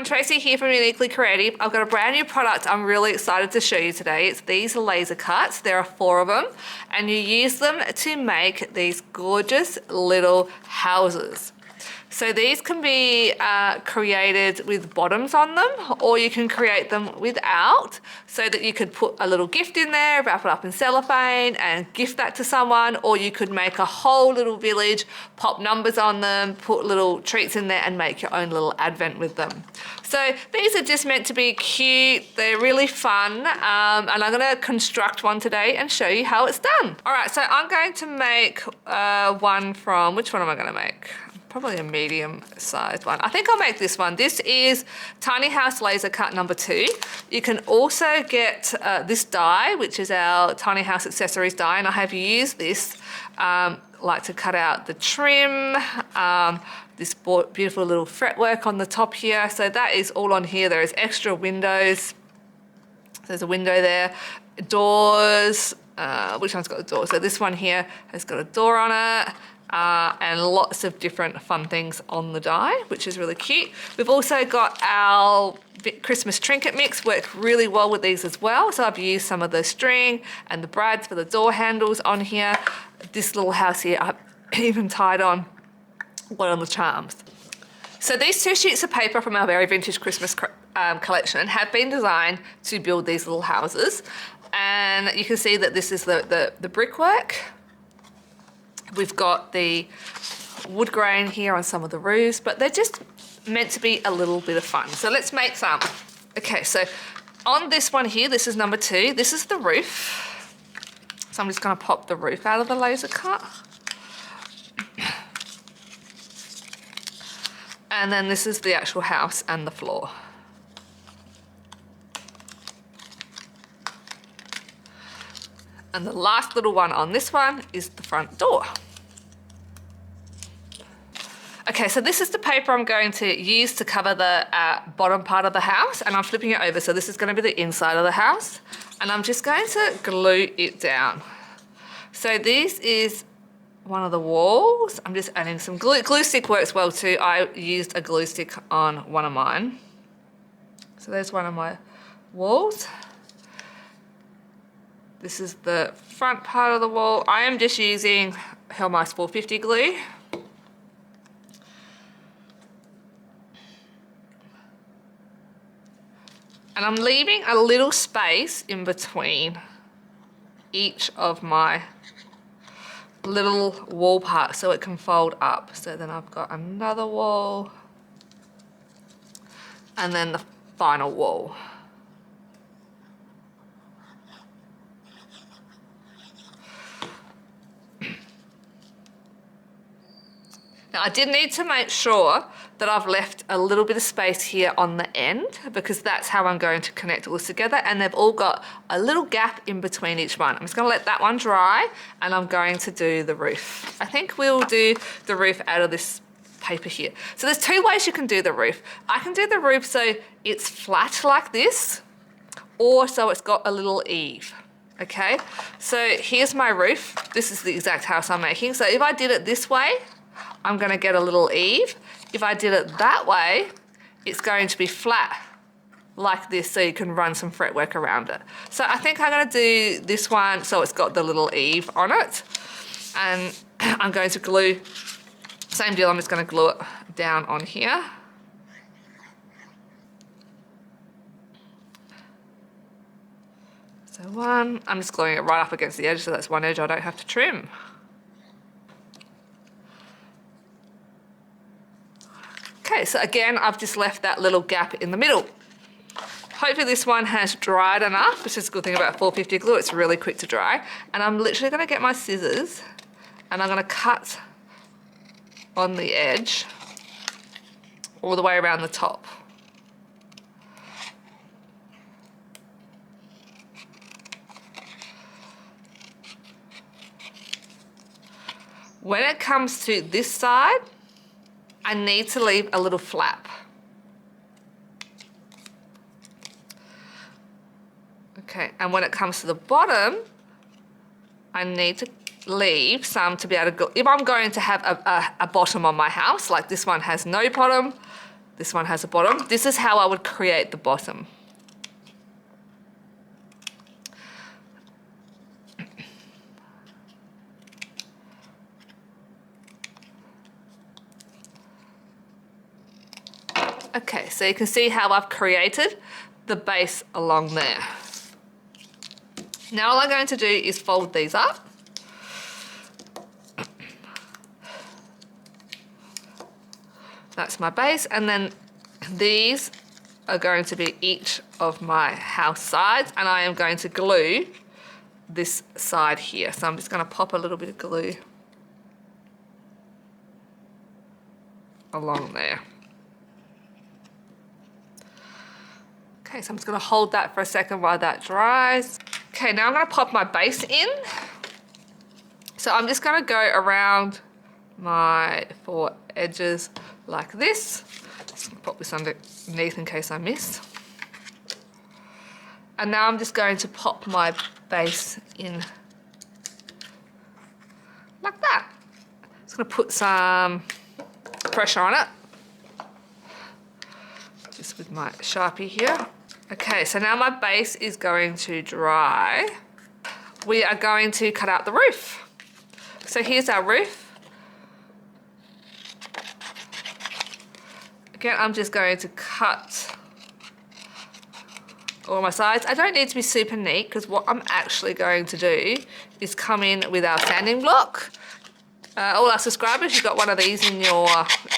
Tracy here from Uniquely Creative. I've got a brand new product I'm really excited to show you today. It's these laser cuts. There are 4 of them, and you use them to make these gorgeous little houses. So these can be created with bottoms on them, or you can create them without, so that you could put a little gift in there, wrap it up in cellophane and gift that to someone, or you could make a whole little village, pop numbers on them, put little treats in there and make your own little advent with them. So these are just meant to be cute. They're really fun, and I'm gonna construct one today and show you how it's done. All right, so I'm going to make one from, which one am I gonna make? Probably a medium sized one. I think I'll make this one. This is Tiny House Laser Cut number 2. You can also get this die, which is our Tiny House Accessories die, and I have used this like to cut out the trim, this beautiful little fretwork on the top here. So that is all on here. There is extra windows. There's a window there. Doors. Which one's got a door? So this one here has got a door on it. And lots of different fun things on the die, which is really cute. We've also got our Christmas trinket mix, worked really well with these as well. So I've used some of the string and the brads for the door handles on here. This little house here, I've even tied on one of the charms. So these 2 sheets of paper from our very vintage Christmas collection have been designed to build these little houses. And you can see that this is the brickwork. We've got the wood grain here on some of the roofs, but they're just meant to be a little bit of fun. So let's make some. Okay, so on this one here, this is number 2. This is the roof. So I'm just gonna pop the roof out of the laser cut. And then this is the actual house and the floor. And the last little one on this one is the front door. Okay, so this is the paper I'm going to use to cover the bottom part of the house, and I'm flipping it over. So this is going to be the inside of the house, and I'm just going to glue it down. So this is one of the walls. I'm just adding some glue. Glue stick works well too. I used a glue stick on one of mine. So there's one of my walls. This is the front part of the wall. I am just using Hellmeister 450 glue. And I'm leaving a little space in between each of my little wall parts so it can fold up. So then I've got another wall and then the final wall. Now I did need to make sure that I've left a little bit of space here on the end, because that's how I'm going to connect all this together, and they've all got a little gap in between each one. I'm just gonna let that one dry, and I'm going to do the roof. I think we'll do the roof out of this paper here. So there's 2 ways you can do the roof. I can do the roof so it's flat like this, or so it's got a little eave. Okay, so here's my roof. This is the exact house I'm making. So if I did it this way, I'm gonna get a little eave. If I did it that way, it's going to be flat like this, so you can run some fretwork around it. So I think I'm gonna do this one so it's got the little eave on it. And I'm going to glue, same deal, I'm just gonna glue it down on here. So one, I'm just gluing it right up against the edge, so that's one edge I don't have to trim. Okay, so again, I've just left that little gap in the middle. Hopefully this one has dried enough, which is a good thing about 450 glue, it's really quick to dry. And I'm literally gonna get my scissors and I'm gonna cut on the edge all the way around the top. When it comes to this side, I need to leave a little flap. Okay, and when it comes to the bottom, I need to leave some to be able to go. If I'm going to have a bottom on my house, like this one has no bottom, this one has a bottom. This is how I would create the bottom. Okay, so you can see how I've created the base along there. Now all I'm going to do is fold these up. That's my base, and then these are going to be each of my house sides, and I am going to glue this side here. So I'm just going to pop a little bit of glue along there. Okay, so I'm just going to hold that for a second while that dries. Okay, now I'm going to pop my base in. So I'm just going to go around my 4 edges like this. Just pop this underneath in case I miss. And now I'm just going to pop my base in like that. Just going to put some pressure on it. Just with my Sharpie here. Okay, so now my base is going to dry. We are going to cut out the roof. So here's our roof. Again, I'm just going to cut all my sides. I don't need to be super neat because what I'm actually going to do is come in with our sanding block. All our subscribers, you got one of these in your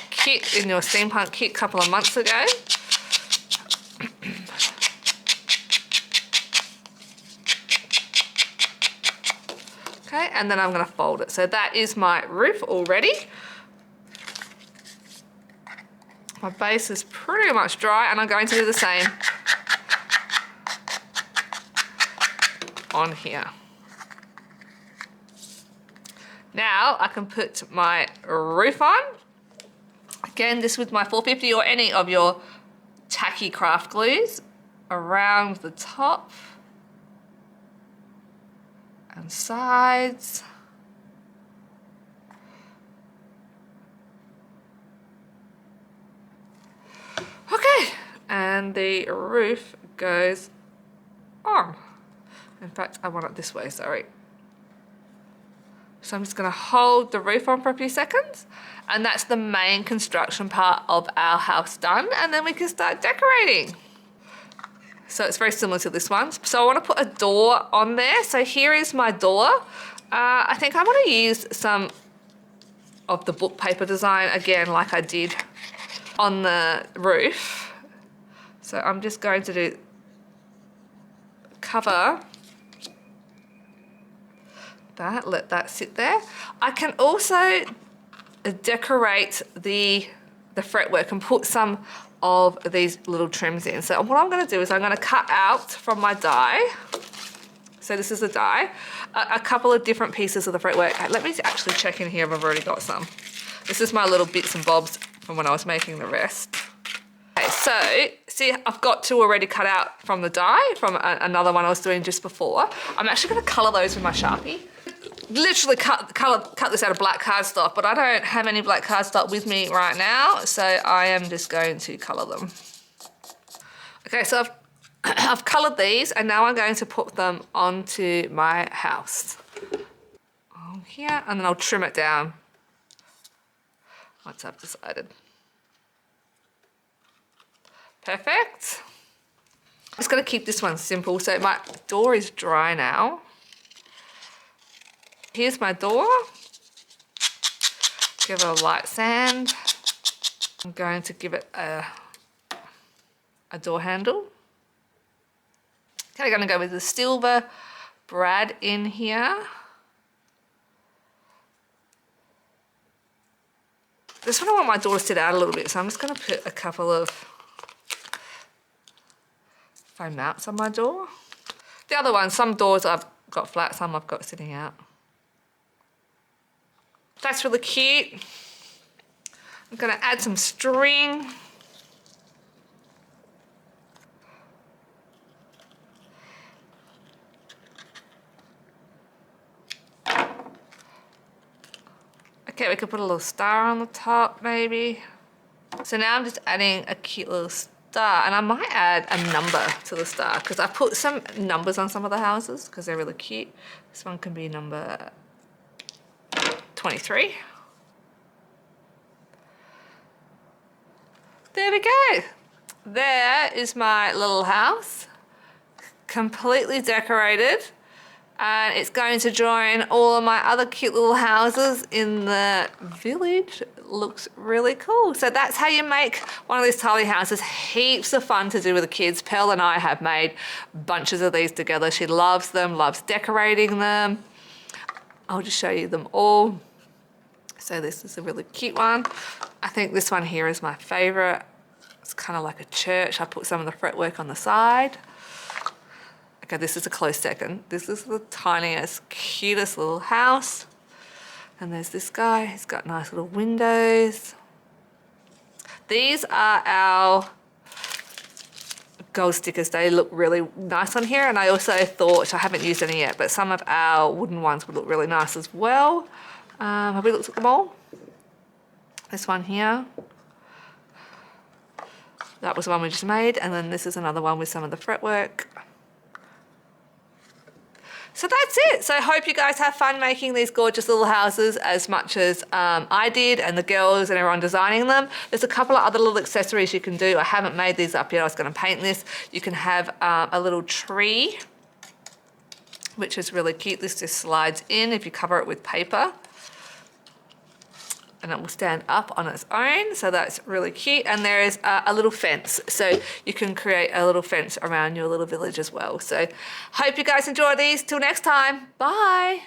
kit, in your steampunk kit a couple of months ago. Okay, and then I'm going to fold it. So that is my roof already. My base is pretty much dry, and I'm going to do the same on here. Now I can put my roof on. Again, this with my 450 or any of your tacky craft glues around the top and sides. Okay, and the roof goes on. In fact, I want it this way, sorry. So I'm just going to hold the roof on for a few seconds, and that's the main construction part of our house done, and then we can start decorating. So it's very similar to this one. So I want to put a door on there. So here is my door. I think I'm going to use some of the book paper design again, like I did on the roof. So I'm just going to do cover that, let that sit there. I can also decorate the fretwork and put some of these little trims in. So what I'm going to do is I'm going to cut out from my die, so this is the die, a couple of different pieces of the fretwork. Let me actually check in here if I've already got some. This is my little bits and bobs from when I was making the rest. Okay, so see, I've got 2 already cut out from the die from another one I was doing just before. I'm actually going to colour those with my Sharpie. Literally cut this out of black cardstock, but I don't have any black cardstock with me right now, so I am just going to colour them. Okay, so I've coloured these, and now I'm going to put them onto my house. On here, and then I'll trim it down once I've decided. Perfect. I'm just going to keep this one simple. So my door is dry now. Here's my door. Give it a light sand. I'm going to give it a door handle. Okay, I'm going to go with the silver brad in here. This one I want my door to sit out a little bit, so I'm just going to put a couple of foam mounts on my door. The other one, some doors I've got flat, some I've got sitting out. That's really cute. I'm going to add some string. Okay, we could put a little star on the top maybe. So now I'm just adding a cute little star, and I might add a number to the star because I put some numbers on some of the houses because they're really cute. This one can be number 23. There we go. There is my little house, completely decorated, and it's going to join all of my other cute little houses in the village. It looks really cool. So that's how you make one of these tiny houses. Heaps of fun to do with the kids. Pearl and I have made bunches of these together. She loves them, loves decorating them. I'll just show you them all. So this is a really cute one. I think this one here is my favorite. It's kind of like a church. I put some of the fretwork on the side. Okay, this is a close second. This is the tiniest, cutest little house. And there's this guy. He's got nice little windows. These are our gold stickers. They look really nice on here. And I also thought, I haven't used any yet, but some of our wooden ones would look really nice as well. Have we looked at them all? This one here. That was the one we just made. And then this is another one with some of the fretwork. So that's it. So I hope you guys have fun making these gorgeous little houses as much as I did, and the girls and everyone designing them. There's a couple of other little accessories you can do. I haven't made these up yet. I was going to paint this. You can have a little tree, which is really cute. This just slides in if you cover it with paper. And it will stand up on its own, so that's really cute. And there is a little fence, so you can create a little fence around your little village as well. So hope you guys enjoy these. Till next time, bye.